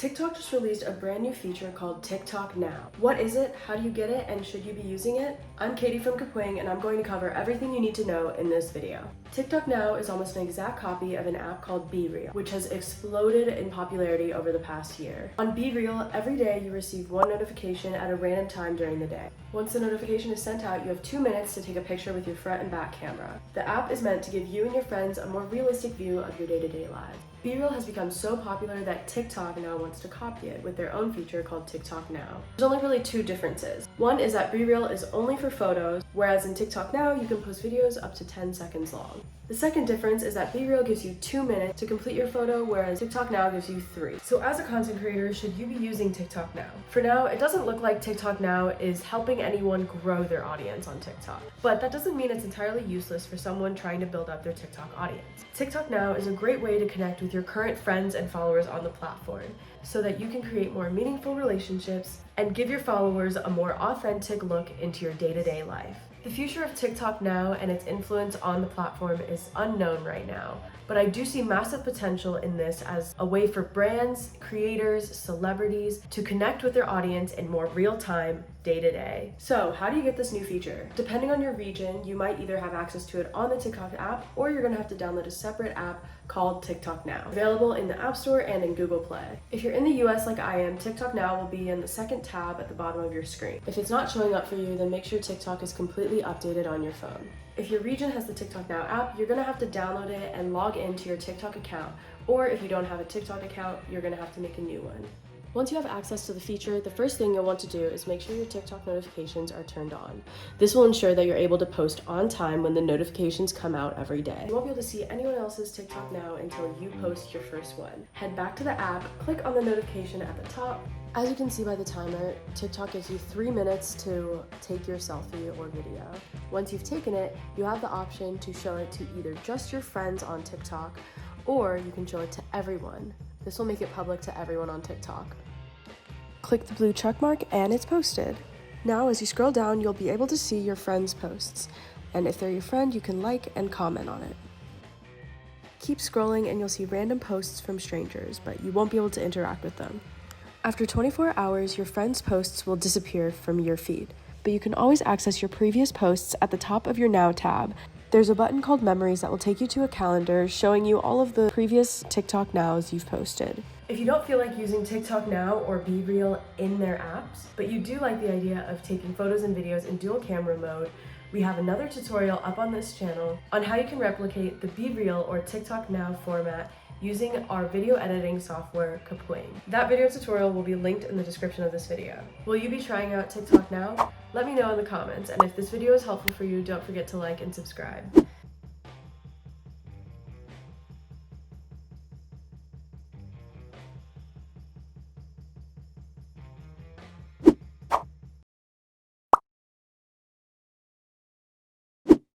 TikTok just released a brand new feature called TikTok Now. What is it? How do you get it? And should you be using it? I'm Katie from Kapwing, and I'm going to cover everything you need to know in this video. TikTok Now is almost an exact copy of an app called BeReal, which has exploded in popularity over the past year. On BeReal, every day you receive one notification at a random time during the day. Once the notification is sent out, you have 2 minutes to take a picture with your front and back camera. The app is meant to give you and your friends a more realistic view of your day-to-day lives. BeReal has become so popular that TikTok now wants to copy it with their own feature called TikTok Now. There's only really two differences. One is that BeReal is only for photos, whereas in TikTok Now you can post videos up to 10 seconds long. The second difference is that BeReal gives you 2 minutes to complete your photo, whereas TikTok Now gives you 3. So as a content creator, should you be using TikTok Now? For now, it doesn't look like TikTok Now is helping anyone grow their audience on TikTok. But that doesn't mean it's entirely useless for someone trying to build up their TikTok audience. TikTok Now is a great way to connect with your current friends and followers on the platform so that you can create more meaningful relationships and give your followers a more authentic look into your day-to-day life. The future of TikTok Now and its influence on the platform is unknown right now, but I do see massive potential in this as a way for brands, creators, celebrities to connect with their audience in more real time, day to day. So how do you get this new feature? Depending on your region, you might either have access to it on the TikTok app, or you're gonna have to download a separate app called TikTok Now, available in the App Store and in Google Play. If you're in the US like I am, TikTok Now will be in the second tab at the bottom of your screen. If it's not showing up for you, then make sure TikTok is completely updated on your phone. If your region has the TikTok Now app, you're gonna have to download it and log into your TikTok account, or if you don't have a TikTok account, you're gonna have to make a new one. Once you have access to the feature, the first thing you'll want to do is make sure your TikTok notifications are turned on. This will ensure that you're able to post on time when the notifications come out every day. You won't be able to see anyone else's TikTok Now until you post your first one. Head back to the app, click on the notification at the top. As you can see by the timer, TikTok gives you 3 minutes to take your selfie or video. Once you've taken it, you have the option to show it to either just your friends on TikTok, or you can show it to everyone. This will make it public to everyone on TikTok. Click the blue check mark and it's posted. Now as you scroll down, you'll be able to see your friends' posts. And if they're your friend, you can like and comment on it. Keep scrolling and you'll see random posts from strangers, but you won't be able to interact with them. After 24 hours, your friends' posts will disappear from your feed, but you can always access your previous posts at the top of your Now tab. There's a button called Memories that will take you to a calendar showing you all of the previous TikTok Nows you've posted. If you don't feel like using TikTok Now or BeReal in their apps, but you do like the idea of taking photos and videos in dual camera mode, we have another tutorial up on this channel on how you can replicate the BeReal or TikTok Now format using our video editing software, Kapwing. That video tutorial will be linked in the description of this video. Will you be trying out TikTok Now? Let me know in the comments, and if this video is helpful for you, don't forget to like and subscribe.